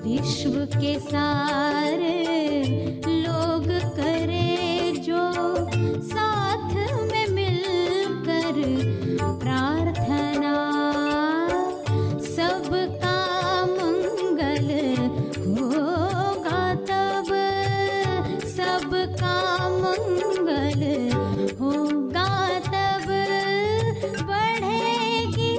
विश्व के सारे लोग करे जो साथ में मिलकर प्रार्थना, सबका मंगल होगा तब, सबका मंगल होगा तब, बढ़ेगी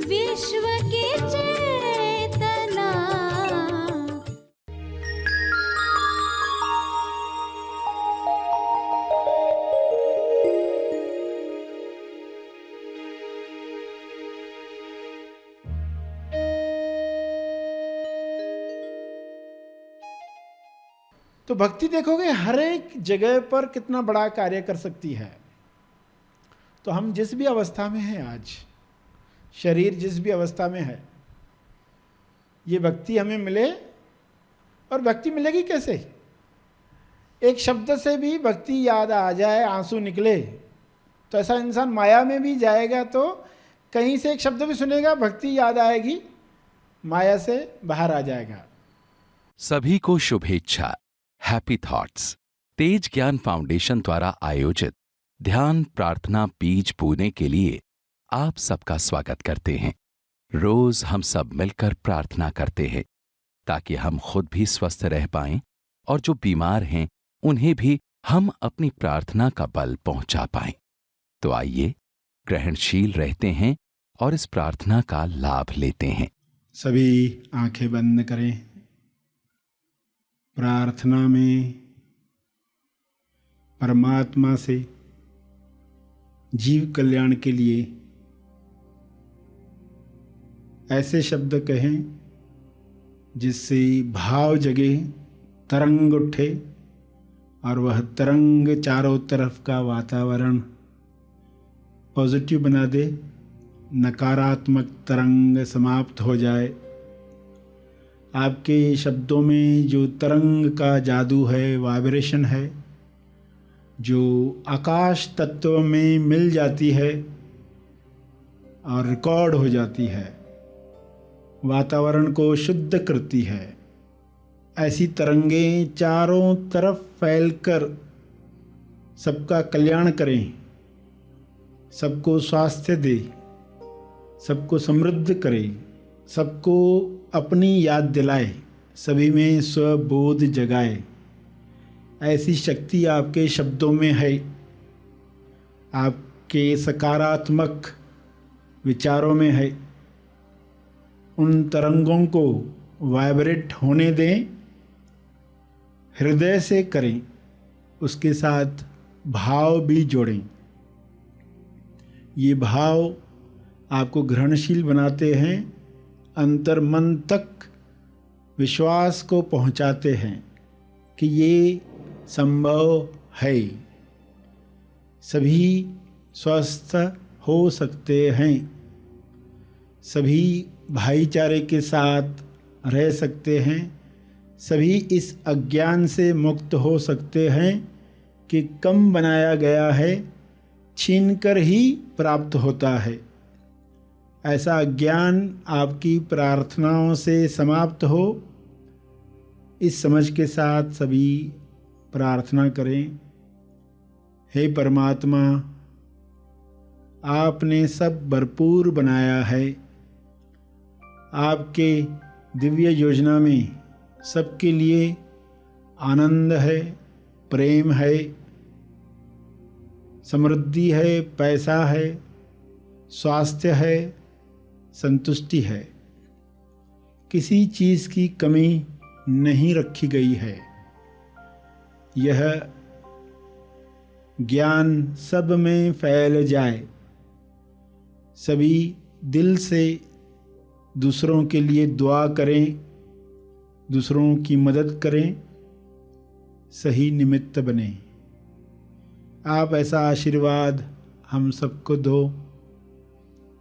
विश्व की चेतना। तो भक्ति देखोगे हर एक जगह पर कितना बड़ा कार्य कर सकती है। तो हम जिस भी अवस्था में हैं आज, शरीर जिस भी अवस्था में है, ये भक्ति हमें मिले। और भक्ति मिलेगी कैसे? एक शब्द से भी भक्ति याद आ जाए, आंसू निकले, तो ऐसा इंसान माया में भी जाएगा तो कहीं से एक शब्द भी सुनेगा, भक्ति याद आएगी, माया से बाहर आ जाएगा। सभी को शुभेच्छा। हैप्पी थॉट्स तेज ज्ञान फाउंडेशन द्वारा आयोजित ध्यान प्रार्थना बीज बोने के लिए आप सबका स्वागत करते हैं। रोज हम सब मिलकर प्रार्थना करते हैं ताकि हम खुद भी स्वस्थ रह पाएं और जो बीमार हैं उन्हें भी हम अपनी प्रार्थना का बल पहुंचा पाएं। तो आइए ग्रहणशील रहते हैं और इस प्रार्थना का लाभ लेते हैं। सभी आंखें बंद करें। प्रार्थना में परमात्मा से जीव कल्याण के लिए ऐसे शब्द कहें जिससे भाव जगे, तरंग उठे और वह तरंग चारों तरफ का वातावरण पॉजिटिव बना दे, नकारात्मक तरंग समाप्त हो जाए। आपके शब्दों में जो तरंग का जादू है, वाइब्रेशन है, जो आकाश तत्व में मिल जाती है और रिकॉर्ड हो जाती है, वातावरण को शुद्ध करती है, ऐसी तरंगें चारों तरफ फैलकर सबका कल्याण करें, सबको स्वास्थ्य दे, सबको समृद्ध करे, सबको अपनी याद दिलाए, सभी में स्वबोध जगाए। ऐसी शक्ति आपके शब्दों में है। आपके सकारात्मक विचारों में है। उन तरंगों को वाइब्रेट होने दें, हृदय से करें, उसके साथ भाव भी जोड़ें। ये भाव आपको ग्रहणशील बनाते हैं, अंतर मन तक विश्वास को पहुंचाते हैं कि ये संभव है, सभी स्वस्थ हो सकते हैं, सभी भाईचारे के साथ रह सकते हैं, सभी इस अज्ञान से मुक्त हो सकते हैं कि कम बनाया गया है, छीनकर ही प्राप्त होता है। ऐसा ज्ञान आपकी प्रार्थनाओं से समाप्त हो, इस समझ के साथ सभी प्रार्थना करें। हे परमात्मा, आपने सब भरपूर बनाया है। आपके दिव्य योजना में सबके लिए आनंद है, प्रेम है, समृद्धि है, पैसा है, स्वास्थ्य है, संतुष्टि है। किसी चीज़ की कमी नहीं रखी गई है। यह ज्ञान सब में फैल जाए, सभी दिल से दूसरों के लिए दुआ करें, दूसरों की मदद करें, सही निमित्त बने। आप ऐसा आशीर्वाद हम सबको दो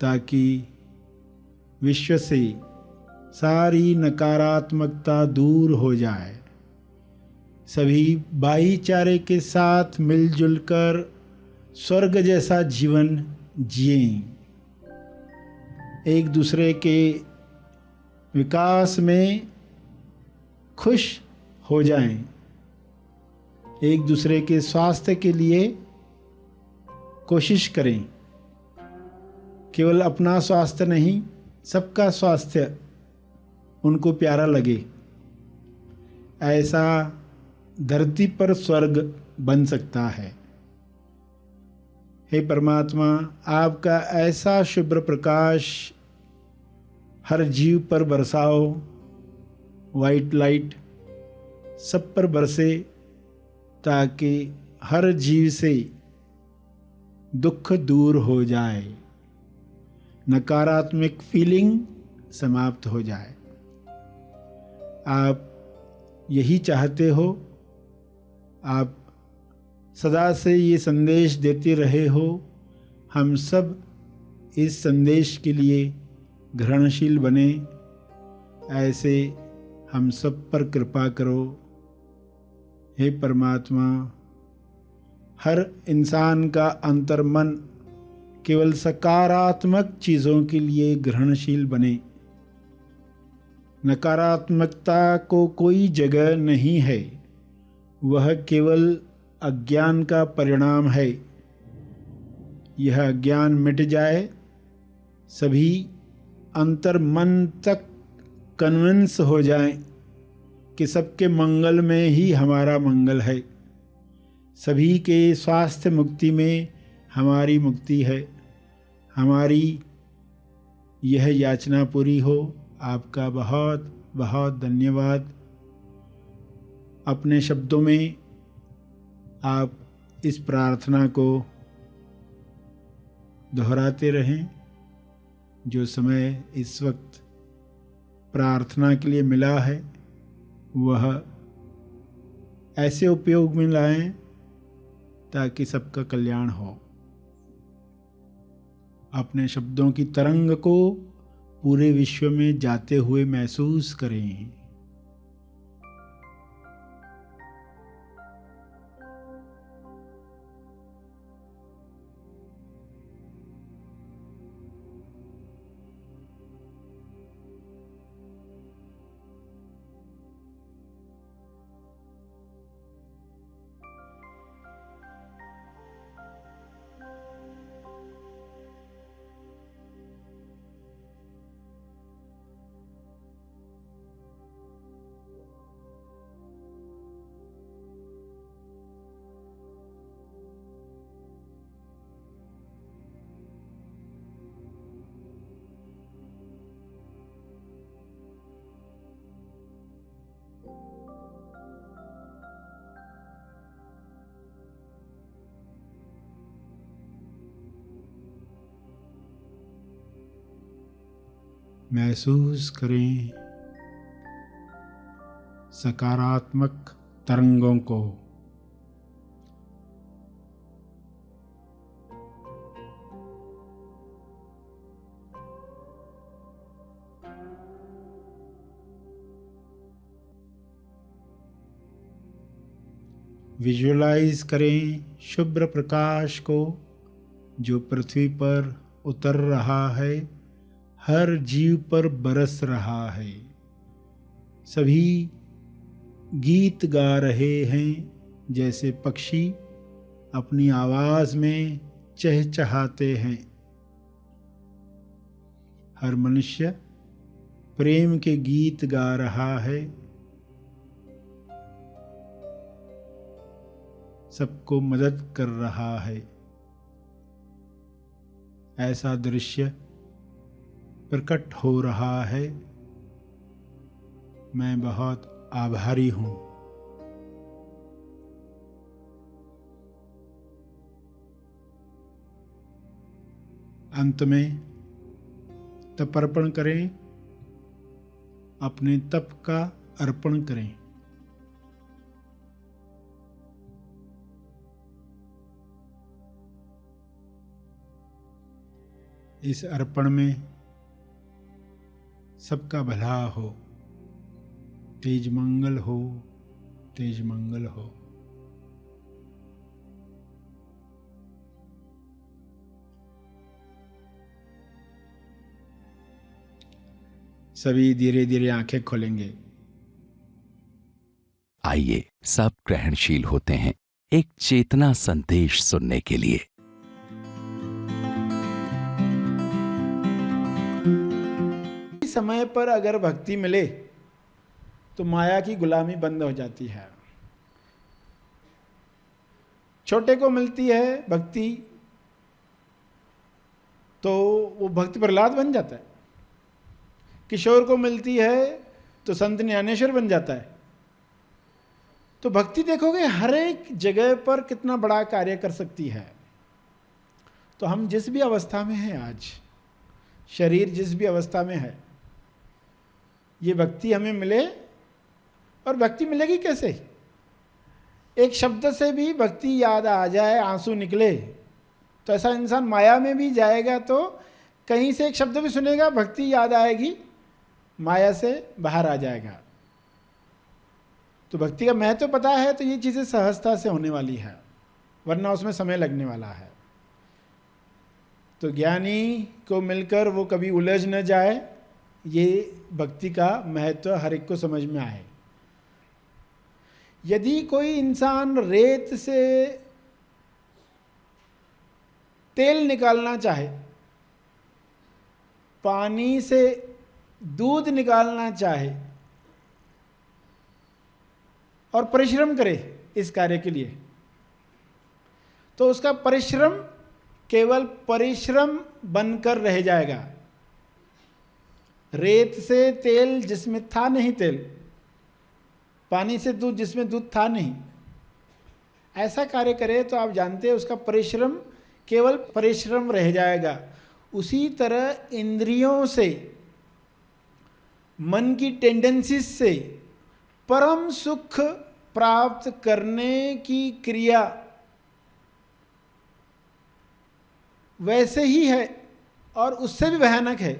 ताकि विश्व से सारी नकारात्मकता दूर हो जाए, सभी भाईचारे के साथ मिलजुल कर स्वर्ग जैसा जीवन जिएं, एक दूसरे के विकास में खुश हो जाएं। एक दूसरे के स्वास्थ्य के लिए कोशिश करें। केवल अपना स्वास्थ्य नहीं, सबका स्वास्थ्य उनको प्यारा लगे। ऐसा धरती पर स्वर्ग बन सकता है। हे परमात्मा, आपका ऐसा शुभ्र प्रकाश हर जीव पर बरसाओ। वाइट लाइट सब पर बरसे, ताकि हर जीव से दुख दूर हो जाए, नकारात्मक फीलिंग समाप्त हो जाए। आप यही चाहते हो। आप सदा से ये संदेश देते रहे हो। हम सब इस संदेश के लिए ग्रहणशील बने। ऐसे हम सब पर कृपा करो। हे परमात्मा, हर इंसान का अंतर्मन केवल सकारात्मक चीज़ों के लिए ग्रहणशील बने। नकारात्मकता को कोई जगह नहीं है। वह केवल अज्ञान का परिणाम है। यह अज्ञान मिट जाए, सभी अंतर्मन तक कन्विंस हो जाएं कि सबके मंगल में ही हमारा मंगल है। सभी के स्वास्थ्य मुक्ति में हमारी मुक्ति है। हमारी यह याचना पूरी हो। आपका बहुत बहुत धन्यवाद। अपने शब्दों में आप इस प्रार्थना को दोहराते रहें। जो समय इस वक्त प्रार्थना के लिए मिला है, वह ऐसे उपयोग में लाएं ताकि सबका कल्याण हो। अपने शब्दों की तरंग को पूरे विश्व में जाते हुए महसूस करें। महसूस करें सकारात्मक तरंगों को। विजुअलाइज करें शुभ्र प्रकाश को जो पृथ्वी पर उतर रहा है, हर जीव पर बरस रहा है। सभी गीत गा रहे हैं, जैसे पक्षी अपनी आवाज़ में चहचहाते हैं। हर मनुष्य प्रेम के गीत गा रहा है। सबको मदद कर रहा है। ऐसा दृश्य प्रकट हो रहा है। मैं बहुत आभारी हूँ। अंत में तप अर्पण करें। अपने तप का अर्पण करें। इस अर्पण में सबका भला हो, तेज मंगल हो, तेज मंगल हो। सभी धीरे धीरे आंखें खोलेंगे। आइए सब ग्रहणशील होते हैं एक चेतना संदेश सुनने के लिए। समय पर अगर भक्ति मिले तो माया की गुलामी बंद हो जाती है। छोटे को मिलती है भक्ति तो वो भक्ति प्रहलाद बन जाता है, किशोर को मिलती है तो संत ज्ञानेश्वर बन जाता है। तो भक्ति देखोगे हर एक जगह पर कितना बड़ा कार्य कर सकती है। तो हम जिस भी अवस्था में हैं आज, शरीर जिस भी अवस्था में है, ये भक्ति हमें मिले। और भक्ति मिलेगी कैसे? एक शब्द से भी भक्ति याद आ जाए, आंसू निकले, तो ऐसा इंसान माया में भी जाएगा तो कहीं से एक शब्द भी सुनेगा, भक्ति याद आएगी, माया से बाहर आ जाएगा। तो भक्ति का महत्व पता है तो ये चीज़ें सहजता से होने वाली है, वरना उसमें समय लगने वाला है। तो ज्ञानी को मिलकर वो कभी उलझ न जाए, ये भक्ति का महत्व हर एक को समझ में आए। यदि कोई इंसान रेत से तेल निकालना चाहे, पानी से दूध निकालना चाहे और परिश्रम करे इस कार्य के लिए, तो उसका परिश्रम केवल परिश्रम बनकर रह जाएगा। रेत से तेल जिसमें था नहीं तेल, पानी से दूध जिसमें दूध था नहीं, ऐसा कार्य करे तो आप जानते हैं उसका परिश्रम केवल परिश्रम रह जाएगा। उसी तरह इंद्रियों से, मन की टेंडेंसीज से परम सुख प्राप्त करने की क्रिया वैसे ही है और उससे भी भयानक है।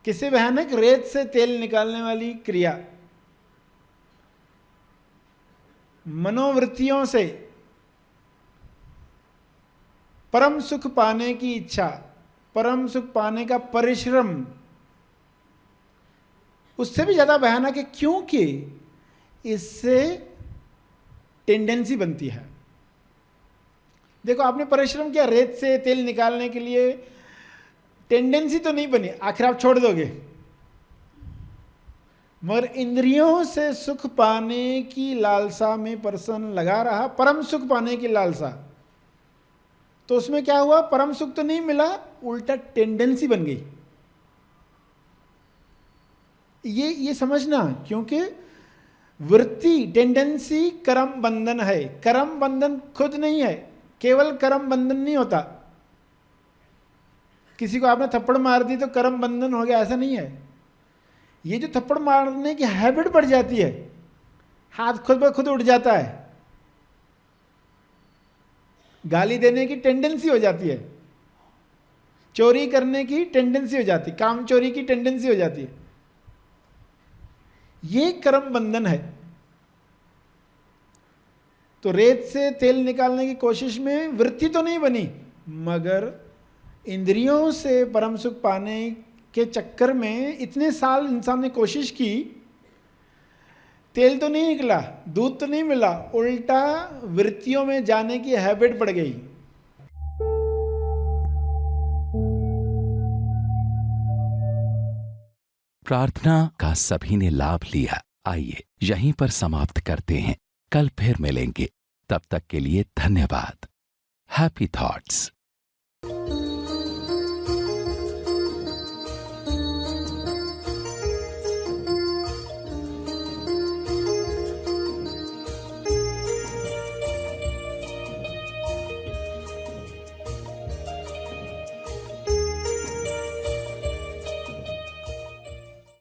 किससे भयानक? रेत से तेल निकालने वाली क्रिया। मनोवृत्तियों से परम सुख पाने की इच्छा, परम सुख पाने का परिश्रम उससे भी ज़्यादा भयानक है, क्योंकि इससे टेंडेंसी बनती है। देखो आपने परिश्रम किया रेत से तेल निकालने के लिए, टेंडेंसी तो नहीं बनी, आखिर आप छोड़ दोगे। मगर इंद्रियों से सुख पाने की लालसा में पर्सन लगा रहा, परम सुख पाने की लालसा, तो उसमें क्या हुआ? परम सुख तो नहीं मिला, उल्टा टेंडेंसी बन गई। ये समझना, क्योंकि वृत्ति, टेंडेंसी कर्म बंधन है। कर्म बंधन खुद नहीं है, केवल कर्म बंधन नहीं होता। किसी को आपने थप्पड़ मार दी तो कर्म बंधन हो गया, ऐसा नहीं है। ये जो थप्पड़ मारने की हैबिट बढ़ जाती है, हाथ खुद ब खुद उठ जाता है, गाली देने की टेंडेंसी हो जाती है, चोरी करने की टेंडेंसी हो जाती है, काम चोरी की टेंडेंसी हो जाती है, ये कर्म बंधन है। तो रेत से तेल निकालने की कोशिश में वृत्ति तो नहीं बनी, मगर इंद्रियों से परम सुख पाने के चक्कर में इतने साल इंसान ने कोशिश की, तेल तो नहीं निकला, दूध तो नहीं मिला, उल्टा वृत्तियों में जाने की हैबिट पड़ गई। प्रार्थना का सभी ने लाभ लिया। आइए यहीं पर समाप्त करते हैं, कल फिर मिलेंगे। तब तक के लिए धन्यवाद। Happy thoughts.